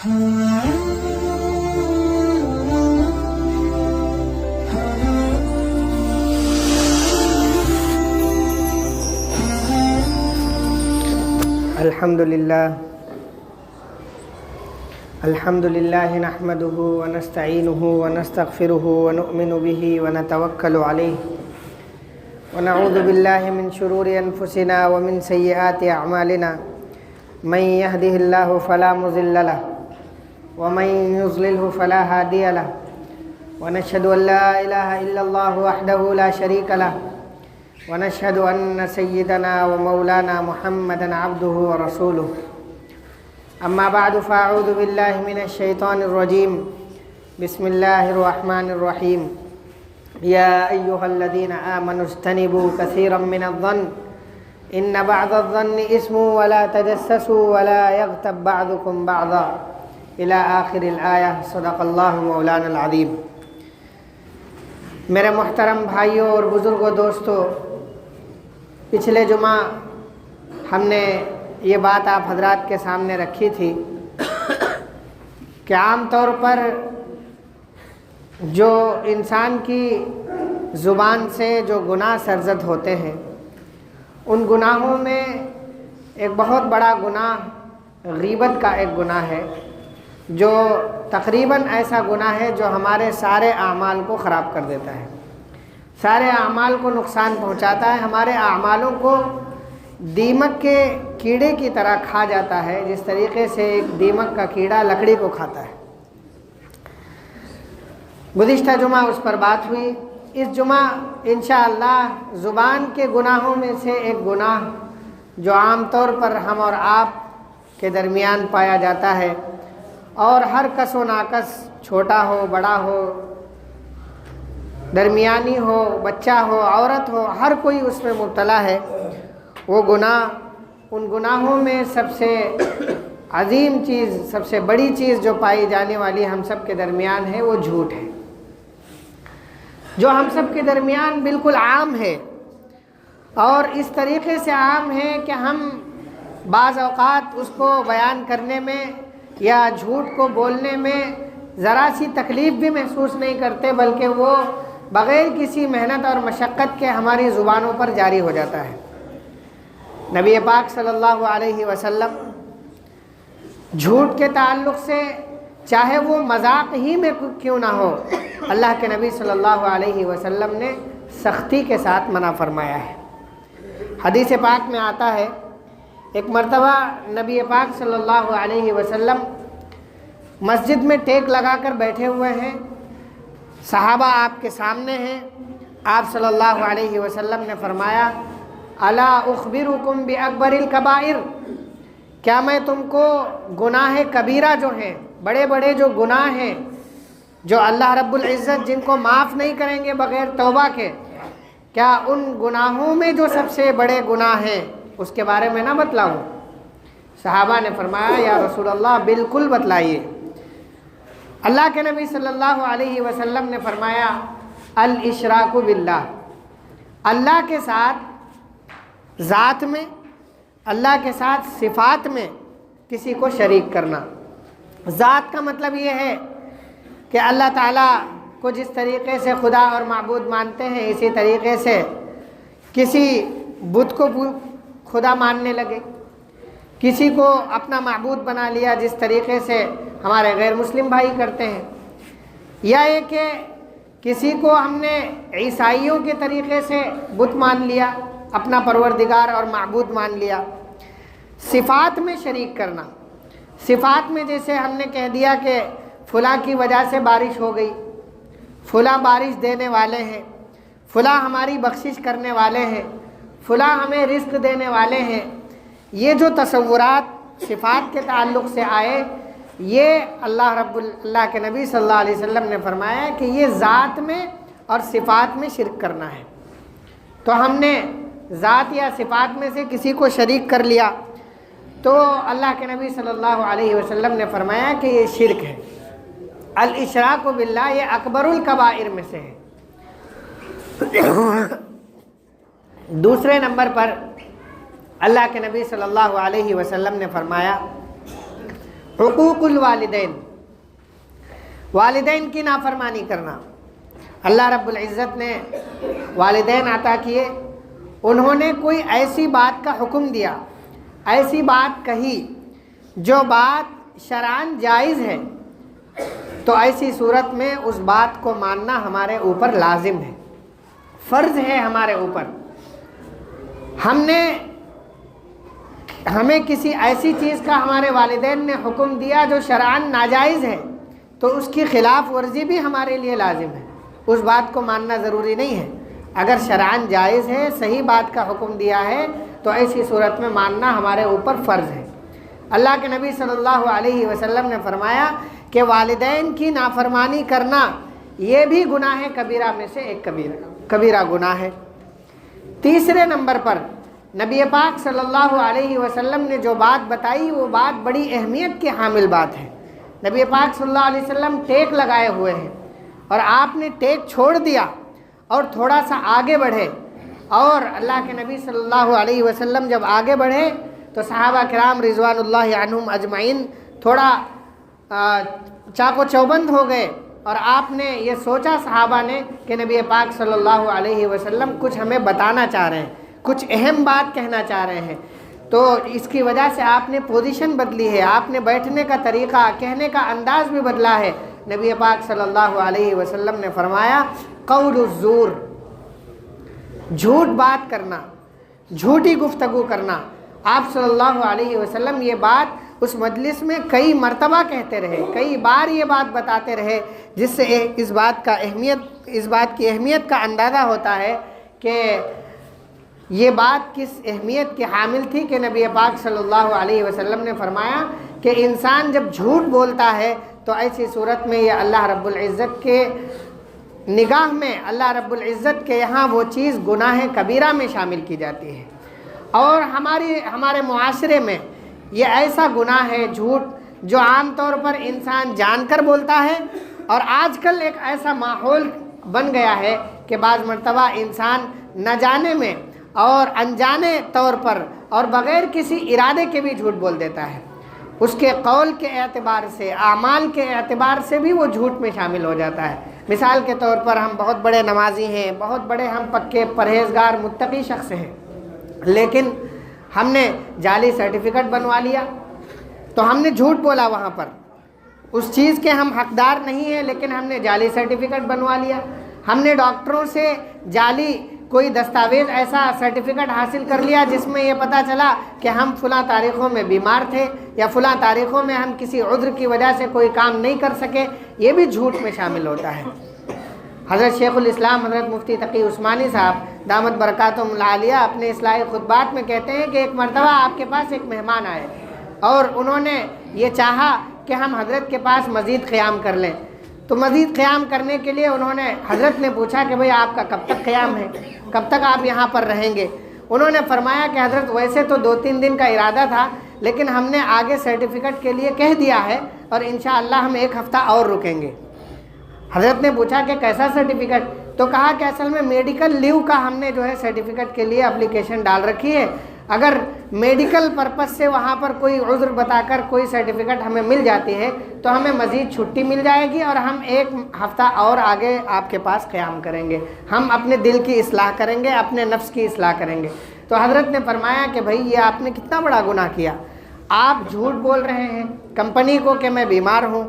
الحمد لله نحمده ونستعينه ونستغفره ونؤمن به ونتوكل عليه ونعوذ بالله من شرور أنفسنا ومن سيئات أعمالنا من يهده الله فلا مضل له ومن يضلله فلا هادي له ونشهد أن لا إله إلا الله وحده لا شريك له ونشهد أن سيدنا ومولانا محمدا عبده ورسوله أما بعد فأعوذ بالله من الشيطان الرجيم بسم الله الرحمن الرحيم يا أيها الذين آمنوا اجتنبوا كثيرا من الظن إن بعض الظن إثم ولا تجسسوا ولا يغتب بعضكم بعضا إلى آخر الآية صدق الله مولانا العظيم۔ میرے محترم بھائیوں اور بزرگوں دوستوں، پچھلے جمعہ ہم نے یہ بات آپ حضرات کے سامنے رکھی تھی کہ عام طور پر جو انسان کی زبان سے جو گناہ سرزد ہوتے ہیں، ان گناہوں میں ایک بہت بڑا گناہ غیبت کا ایک گناہ ہے، جو تقریباً ایسا گناہ ہے جو ہمارے سارے اعمال کو خراب کر دیتا ہے، سارے اعمال کو نقصان پہنچاتا ہے، ہمارے اعمالوں کو دیمک کے کیڑے کی طرح کھا جاتا ہے، جس طریقے سے ایک دیمک کا کیڑا لکڑی کو کھاتا ہے۔ گزشتہ جمعہ اس پر بات ہوئی۔ اس جمعہ انشاءاللہ زبان کے گناہوں میں سے ایک گناہ جو عام طور پر ہم اور آپ کے درمیان پایا جاتا ہے، اور ہر کس و ناکس، چھوٹا ہو بڑا ہو، درمیانی ہو بچہ ہو عورت ہو، ہر کوئی اس میں مبتلا ہے، وہ گناہ، ان گناہوں میں سب سے عظیم چیز، سب سے بڑی چیز جو پائی جانے والی ہم سب کے درمیان ہے، وہ جھوٹ ہے، جو ہم سب کے درمیان بالکل عام ہے، اور اس طریقے سے عام ہے کہ ہم بعض اوقات اس کو بیان کرنے میں یا جھوٹ کو بولنے میں ذرا سی تکلیف بھی محسوس نہیں کرتے، بلکہ وہ بغیر کسی محنت اور مشقت کے ہماری زبانوں پر جاری ہو جاتا ہے۔ نبی پاک صلی اللہ علیہ وسلم جھوٹ کے تعلق سے، چاہے وہ مذاق ہی میں کیوں نہ ہو، اللہ کے نبی صلی اللہ علیہ وسلم نے سختی کے ساتھ منع فرمایا ہے۔ حدیث پاک میں آتا ہے، ایک مرتبہ نبی پاک صلی اللہ علیہ وسلم مسجد میں ٹیک لگا کر بیٹھے ہوئے ہیں، صحابہ آپ کے سامنے ہیں، آپ صلی اللہ علیہ وسلم نے فرمایا، الا اخبرکم باکبر الکبائر، کیا میں تم کو گناہ کبیرہ جو ہیں، بڑے بڑے جو گناہ ہیں، جو اللہ رب العزت جن کو معاف نہیں کریں گے بغیر توبہ کے، کیا ان گناہوں میں جو سب سے بڑے گناہ ہیں اس کے بارے میں نہ بتلاؤں؟ صحابہ نے فرمایا، یا رسول اللہ بالکل بتلائیے۔ اللہ کے نبی صلی اللہ علیہ وسلم نے فرمایا، الاشراک باللہ، اللہ کے ساتھ ذات میں، اللہ کے ساتھ صفات میں کسی کو شریک کرنا۔ ذات کا مطلب یہ ہے کہ اللہ تعالیٰ کو جس طریقے سے خدا اور معبود مانتے ہیں، اسی طریقے سے کسی بت کو خدا ماننے لگے، کسی کو اپنا معبود بنا لیا جس طریقے سے ہمارے غیر مسلم بھائی کرتے ہیں، یا یہ کہ کسی کو ہم نے عیسائیوں کے طریقے سے بت مان لیا، اپنا پروردگار اور معبود مان لیا۔ صفات میں شریک کرنا، صفات میں جیسے ہم نے کہہ دیا کہ فلاں کی وجہ سے بارش ہو گئی، فلاں بارش دینے والے ہیں، فلاں ہماری بخشش کرنے والے ہیں، فلاں ہمیں رزق دینے والے ہیں، یہ جو تصورات صفات کے تعلق سے آئے، یہ اللہ کے نبی صلی اللہ علیہ وسلم نے فرمایا کہ یہ ذات میں اور صفات میں شرک کرنا ہے۔ تو ہم نے ذات یا صفات میں سے کسی کو شریک کر لیا، تو اللہ کے نبی صلی اللہ علیہ وسلم نے فرمایا کہ یہ شرک ہے۔ الاشراک باللہ یہ اکبر الکبائر میں سے ہے۔ دوسرے نمبر پر اللہ کے نبی صلی اللہ علیہ وسلم نے فرمایا، حقوق الوالدین، والدین کی نافرمانی کرنا۔ اللہ رب العزت نے والدین عطا کیے، انہوں نے کوئی ایسی بات کا حکم دیا، ایسی بات کہی جو بات شرعاً جائز ہے، تو ایسی صورت میں اس بات کو ماننا ہمارے اوپر لازم ہے، فرض ہے ہمارے اوپر۔ ہمیں کسی ایسی چیز کا ہمارے والدین نے حکم دیا جو شرعاً ناجائز ہے، تو اس کی خلاف ورزی بھی ہمارے لیے لازم ہے، اس بات کو ماننا ضروری نہیں ہے۔ اگر شرعاً جائز ہے، صحیح بات کا حکم دیا ہے، تو ایسی صورت میں ماننا ہمارے اوپر فرض ہے۔ اللہ کے نبی صلی اللہ علیہ وسلم نے فرمایا کہ والدین کی نافرمانی کرنا یہ بھی گناہ کبیرہ میں سے ایک کبیرہ گناہ ہے۔ تیسرے نمبر پر نبی پاک صلی اللہ علیہ وسلم نے جو بات بتائی وہ بات بڑی اہمیت کی حامل بات ہے۔ نبی پاک صلی اللہ علیہ وسلم ٹیک لگائے ہوئے ہیں، اور آپ نے ٹیک چھوڑ دیا اور تھوڑا سا آگے بڑھے، اور اللہ کے نبی صلی اللہ علیہ وسلم جب آگے بڑھے تو صحابہ کرام رضوان اللہ عنہم اجمعین تھوڑا چاق و چوبند ہو گئے، اور آپ نے یہ سوچا صحابہ نے کہ نبی پاک صلی اللہ علیہ وسلم کچھ ہمیں بتانا چاہ رہے ہیں، کچھ اہم بات کہنا چاہ رہے ہیں، تو اس کی وجہ سے آپ نے پوزیشن بدلی ہے، آپ نے بیٹھنے کا طریقہ، کہنے کا انداز بھی بدلا ہے۔ نبی پاک صلی اللہ علیہ وسلم نے فرمایا قول الزور، جھوٹ بات کرنا، جھوٹی گفتگو کرنا۔ آپ صلی اللہ علیہ وسلم یہ بات اس مجلس میں کئی مرتبہ کہتے رہے، کئی بار یہ بات بتاتے رہے، جس سے اس بات کی اہمیت کا اندازہ ہوتا ہے کہ یہ بات کس اہمیت کی حامل تھی کہ نبی پاک صلی اللہ علیہ وسلم نے فرمایا کہ انسان جب جھوٹ بولتا ہے تو ایسی صورت میں یہ اللہ رب العزت کے نگاہ میں، اللہ رب العزت کے یہاں وہ چیز گناہ کبیرہ میں شامل کی جاتی ہے۔ اور ہمارے معاشرے میں یہ ایسا گناہ ہے جھوٹ جو عام طور پر انسان جان کر بولتا ہے، اور آج کل ایک ایسا ماحول بن گیا ہے کہ بعض مرتبہ انسان نہ جانے میں اور انجانے طور پر اور بغیر کسی ارادے کے بھی جھوٹ بول دیتا ہے، اس کے قول کے اعتبار سے، اعمال کے اعتبار سے بھی وہ جھوٹ میں شامل ہو جاتا ہے۔ مثال کے طور پر ہم بہت بڑے نمازی ہیں، بہت بڑے ہم پکے پرہیزگار متقی شخص ہیں، لیکن ہم نے جعلی سرٹیفکیٹ بنوا لیا، تو ہم نے جھوٹ بولا وہاں پر، اس چیز کے ہم حقدار نہیں ہیں لیکن ہم نے جعلی سرٹیفکیٹ بنوا لیا۔ ہم نے ڈاکٹروں سے جعلی کوئی دستاویز ایسا سرٹیفکیٹ حاصل کر لیا جس میں یہ پتہ چلا کہ ہم فلاں تاریخوں میں بیمار تھے، یا فلاں تاریخوں میں ہم کسی عذر کی وجہ سے کوئی کام نہیں کر سکے، یہ بھی جھوٹ میں شامل ہوتا ہے۔ حضرت شیخ الاسلام حضرت مفتی تقی عثمانی صاحب دامت برکاتہم العالیہ اپنے اصلاحی خطبات میں کہتے ہیں کہ ایک مرتبہ آپ کے پاس ایک مہمان آئے اور انہوں نے یہ چاہا کہ ہم حضرت کے پاس مزید قیام کر لیں، تو مزید قیام کرنے کے لیے حضرت نے پوچھا کہ بھئی آپ کا کب تک قیام ہے، کب تک آپ یہاں پر رہیں گے؟ انہوں نے فرمایا کہ حضرت ویسے تو 2-3 دن کا ارادہ تھا، لیکن ہم نے آگے سرٹیفکیٹ کے لیے کہہ دیا ہے اور انشاءاللہ ہم 1 ہفتہ اور رکیں گے۔ حضرت نے پوچھا کہ کیسا سرٹیفکیٹ؟ تو کہا کہ اصل میں میڈیکل لیو کا ہم نے جو ہے سرٹیفکیٹ کے لیے اپلیکیشن ڈال رکھی ہے، اگر میڈیکل پرپس سے وہاں پر کوئی عذر بتا کر کوئی سرٹیفکیٹ ہمیں مل جاتی ہے تو ہمیں مزید چھٹی مل جائے گی اور ہم 1 ہفتہ اور آگے آپ کے پاس قیام کریں گے، ہم اپنے دل کی اصلاح کریں گے، اپنے نفس کی اصلاح کریں گے۔ تو حضرت نے فرمایا کہ بھئی یہ آپ نے کتنا بڑا گناہ کیا، آپ جھوٹ بول رہے ہیں کمپنی کو کہ میں بیمار ہوں،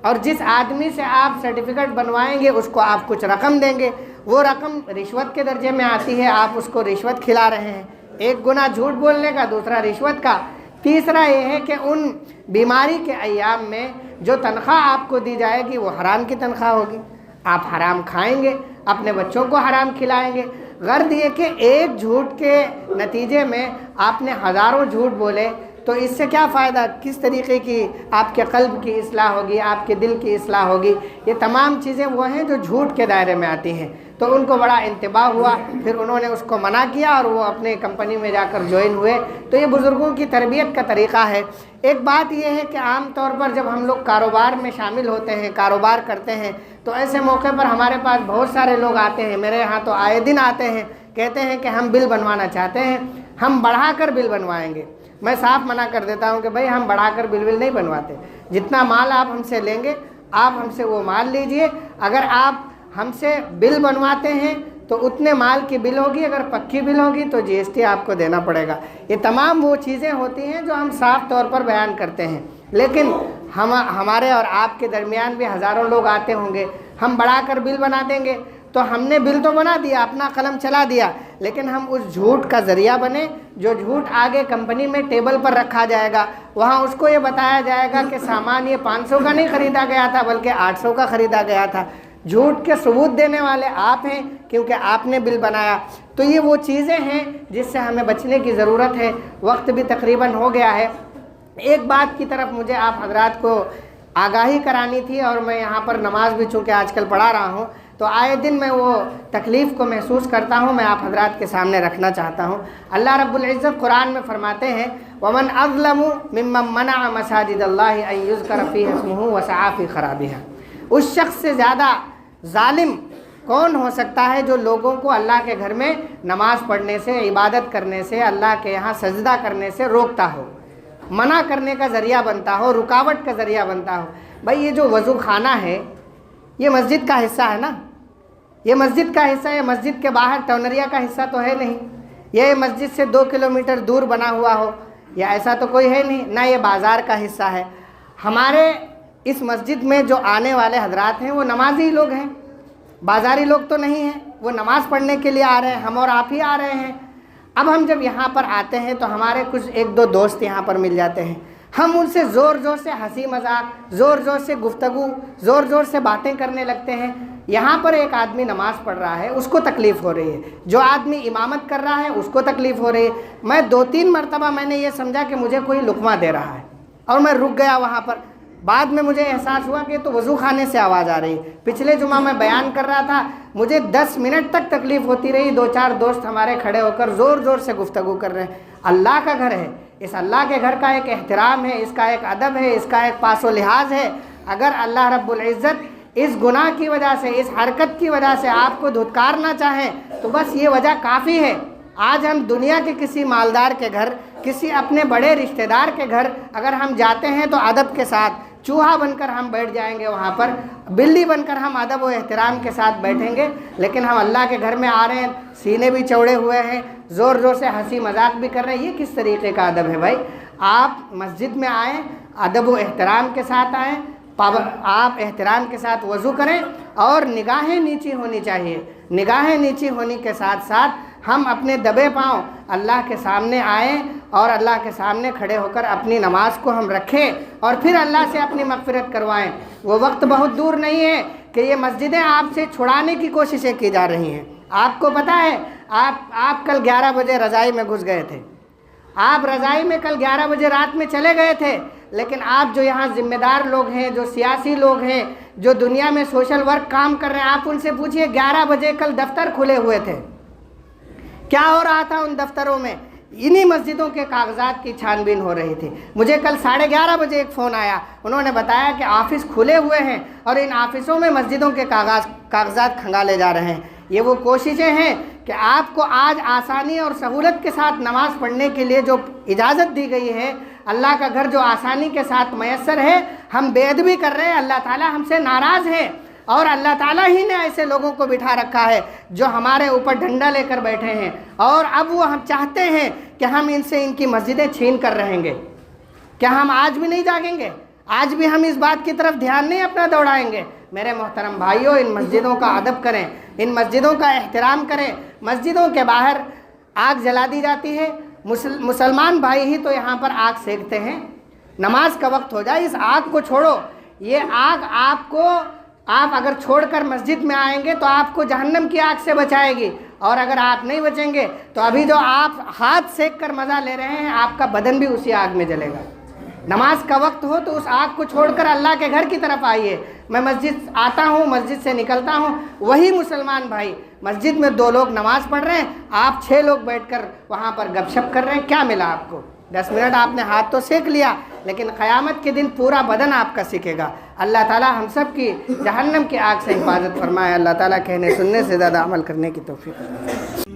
اور جس آدمی سے آپ سرٹیفکیٹ بنوائیں گے اس کو آپ کچھ رقم دیں گے، وہ رقم رشوت کے درجے میں آتی ہے، آپ اس کو رشوت کھلا رہے ہیں۔ ایک گناہ جھوٹ بولنے کا، دوسرا رشوت کا، تیسرا یہ ہے کہ ان بیماری کے ایام میں جو تنخواہ آپ کو دی جائے گی وہ حرام کی تنخواہ ہوگی، آپ حرام کھائیں گے، اپنے بچوں کو حرام کھلائیں گے۔ غرض یہ کہ ایک جھوٹ کے نتیجے میں آپ نے ہزاروں جھوٹ بولے، تو اس سے کیا فائدہ، کس طریقے کی آپ کے قلب کی اصلاح ہوگی، آپ کے دل کی اصلاح ہوگی؟ یہ تمام چیزیں وہ ہیں جو جھوٹ کے دائرے میں آتی ہیں۔ تو ان کو بڑا انتباہ ہوا، پھر انہوں نے اس کو منع کیا اور وہ اپنے کمپنی میں جا کر جوائن ہوئے۔ تو یہ بزرگوں کی تربیت کا طریقہ ہے۔ ایک بات یہ ہے کہ عام طور پر جب ہم لوگ کاروبار میں شامل ہوتے ہیں، کاروبار کرتے ہیں، تو ایسے موقع پر ہمارے پاس بہت سارے لوگ آتے ہیں، میرے یہاں تو آئے دن آتے ہیں، کہتے ہیں کہ ہم بل بنوانا چاہتے ہیں، ہم بڑھا کر بل بنوائیں گے، میں صاف منع کر دیتا ہوں کہ بھائی ہم بڑھا کر بل نہیں بنواتے، جتنا مال آپ ہم سے لیں گے آپ ہم سے وہ مال لیجئے، اگر آپ ہم سے بل بنواتے ہیں تو اتنے مال کی بل ہوگی، اگر پکی بل ہوگی تو جی ایس ٹی آپ کو دینا پڑے گا۔ یہ تمام وہ چیزیں ہوتی ہیں جو ہم صاف طور پر بیان کرتے ہیں، لیکن ہمارے اور آپ کے درمیان بھی ہزاروں لوگ آتے ہوں گے، ہم بڑھا کر بل بنا دیں گے تو ہم نے بل تو بنا دیا، اپنا قلم چلا دیا، لیکن ہم اس جھوٹ کا ذریعہ بنے، جو جھوٹ آگے کمپنی میں ٹیبل پر رکھا جائے گا، وہاں اس کو یہ بتایا جائے گا کہ سامان یہ 500 کا نہیں خریدا گیا تھا بلکہ 800 کا خریدا گیا تھا۔ جھوٹ کے ثبوت دینے والے آپ ہیں کیونکہ آپ نے بل بنایا۔ تو یہ وہ چیزیں ہیں جس سے ہمیں بچنے کی ضرورت ہے۔ وقت بھی تقریباً ہو گیا ہے۔ ایک بات کی طرف مجھے آپ حضرات کو آگاہی کرانی تھی، اور میں یہاں پر نماز بھی چونکہ آج کل پڑھا رہا ہوں تو آئے دن میں وہ تکلیف کو محسوس کرتا ہوں، میں آپ حضرات کے سامنے رکھنا چاہتا ہوں۔ اللہ رب العزت قرآن میں فرماتے ہیں وَمَنْ أَظْلَمُ مِمَّنْ مَنَعَ مَسَاجِدَ اللَّهِ أَنْ يُذْكَرَ فِيهَا اسْمُهُ وَسَعَىٰ فِي خَرَابِهَا۔ اس شخص سے زیادہ ظالم کون ہو سکتا ہے جو لوگوں کو اللہ کے گھر میں نماز پڑھنے سے، عبادت کرنے سے، اللہ کے یہاں سجدہ کرنے سے روکتا ہو، منع کرنے کا ذریعہ بنتا ہو، رکاوٹ کا ذریعہ بنتا ہو۔ بھائی یہ جو وضو خانہ ہے یہ مسجد کا حصہ ہے نا، یہ مسجد کا حصہ ہے، مسجد کے باہر ٹونریا کا حصہ تو ہے نہیں، یہ مسجد سے 2 کلومیٹر دور بنا ہوا ہو، یا ایسا تو کوئی ہے نہیں، نہ یہ بازار کا حصہ ہے۔ ہمارے اس مسجد میں جو آنے والے حضرات ہیں وہ نمازی لوگ ہیں، بازاری لوگ تو نہیں ہیں، وہ نماز پڑھنے کے لیے آ رہے ہیں، ہم اور آپ ہی آ رہے ہیں۔ اب ہم جب یہاں پر آتے ہیں تو ہمارے کچھ 1-2 دوست یہاں پر مل جاتے ہیں، ہم ان سے زور زور سے ہنسی مذاق، زور زور سے گفتگو، زور زور سے باتیں کرنے لگتے ہیں۔ یہاں پر ایک آدمی نماز پڑھ رہا ہے، اس کو تکلیف ہو رہی ہے، جو آدمی امامت کر رہا ہے اس کو تکلیف ہو رہی ہے۔ میں 2-3 مرتبہ میں نے یہ سمجھا کہ مجھے کوئی لقمہ دے رہا ہے، اور میں رک گیا وہاں پر۔ بعد میں مجھے احساس ہوا کہ تو وضو خانے سے آواز آ رہی ہے۔ پچھلے جمعہ میں بیان کر رہا تھا، مجھے 10 منٹ تک تکلیف ہوتی رہی، 2-4 دوست ہمارے کھڑے ہو کر زور زور سے گفتگو کر رہے ہیں۔ اللہ کا گھر ہے، اس اللہ کے گھر کا ایک احترام ہے، اس کا ایک ادب ہے، اس کا ایک پاس و لحاظ ہے۔ اگر اللہ رب العزت اس گناہ کی وجہ سے، اس حرکت کی وجہ سے آپ کو دھتکارنا چاہیں تو بس یہ وجہ کافی ہے۔ آج ہم دنیا کے کسی مالدار کے گھر، کسی اپنے بڑے رشتہ دار کے گھر اگر ہم جاتے ہیں تو ادب کے ساتھ، چوہا بن کر ہم بیٹھ جائیں گے وہاں پر، بلی بن کر ہم ادب و احترام کے ساتھ بیٹھیں گے، لیکن ہم اللہ کے گھر میں آ رہے ہیں، سینے بھی چوڑے ہوئے ہیں، زور زور سے ہنسی مذاق بھی کر رہے ہیں۔ یہ کس طریقے کا ادب ہے بھائی؟ آپ مسجد میں آئیں، ادب و احترام کے ساتھ آئیں، آپ احترام کے ساتھ وضو کریں، اور نگاہیں نیچی ہونی چاہیے۔ نگاہیں نیچی ہونے کے ساتھ ساتھ ہم اپنے دبے پاؤں اللہ کے سامنے آئیں، اور اللہ کے سامنے کھڑے ہو کر اپنی نماز کو ہم رکھیں، اور پھر اللہ سے اپنی مغفرت کروائیں۔ وہ وقت بہت دور نہیں ہے کہ یہ مسجدیں آپ سے چھڑانے کی کوششیں کی جا رہی ہیں۔ آپ کو پتہ ہے آپ کل 11 بجے رضائی میں گھس گئے تھے، آپ رضائی میں کل 11 بجے رات میں چلے گئے تھے، لیکن آپ جو یہاں ذمہ دار لوگ ہیں، جو سیاسی لوگ ہیں، جو دنیا میں سوشل ورک کام کر رہے ہیں، آپ ان سے پوچھئے 11 بجے کل دفتر کھلے ہوئے تھے، کیا ہو رہا تھا ان دفتروں میں؟ انہی مسجدوں کے کاغذات کی چھان بین ہو رہی تھی۔ مجھے کل 11:30 بجے ایک فون آیا، انہوں نے بتایا کہ آفس کھلے ہوئے ہیں اور ان آفسوں میں مسجدوں کے کاغذات کھنگالے جا رہے ہیں۔ یہ وہ کوششیں ہیں کہ آپ کو آج آسانی اور سہولت کے ساتھ نماز پڑھنے کے لیے جو اجازت دی گئی ہے، اللہ کا گھر جو آسانی کے ساتھ میسر ہے، ہم بے ادبی کر رہے ہیں، اللہ تعالیٰ ہم سے ناراض ہے، اور اللہ تعالیٰ ہی نے ایسے لوگوں کو بٹھا رکھا ہے جو ہمارے اوپر ڈنڈا لے کر بیٹھے ہیں، اور اب وہ ہم چاہتے ہیں کہ ہم ان سے ان کی مسجدیں چھین کر رہیں گے۔ کیا ہم آج بھی نہیں جاگیں گے؟ آج بھی ہم اس بات کی طرف دھیان نہیں اپنا دوڑائیں گے؟ میرے محترم بھائیوں، ان مسجدوں کا ادب کریں، ان مسجدوں کا احترام کریں۔ مسجدوں کے باہر آگ جلا دی جاتی ہے، مسلمان بھائی ہی تو یہاں پر آگ سینکتے ہیں۔ نماز کا وقت ہو جائے، اس آگ کو چھوڑو۔ یہ آگ آپ اگر چھوڑ کر مسجد میں آئیں گے تو آپ کو جہنم کی آگ سے بچائے گی، اور اگر آپ نہیں بچیں گے تو ابھی جو آپ ہاتھ سینک کر مزہ لے رہے ہیں، آپ کا بدن بھی اسی آگ میں جلے گا۔ نماز کا وقت ہو تو اس آگ کو چھوڑ کر اللہ کے گھر کی طرف آئیے۔ میں مسجد آتا ہوں، مسجد سے نکلتا ہوں، وہی مسلمان بھائی مسجد میں 2 لوگ نماز پڑھ رہے ہیں، آپ 6 لوگ بیٹھ کر وہاں پر گپ شپ کر رہے ہیں۔ کیا ملا آپ کو؟ 10 منٹ آپ نے ہاتھ تو سینک لیا، لیکن قیامت کے دن پورا بدن آپ کا سیکھے گا۔ اللہ تعالیٰ ہم سب کی جہنم کی آگ سے حفاظت فرمائے۔ اللہ تعالیٰ کہنے سننے سے زیادہ عمل کرنے کی توفیق۔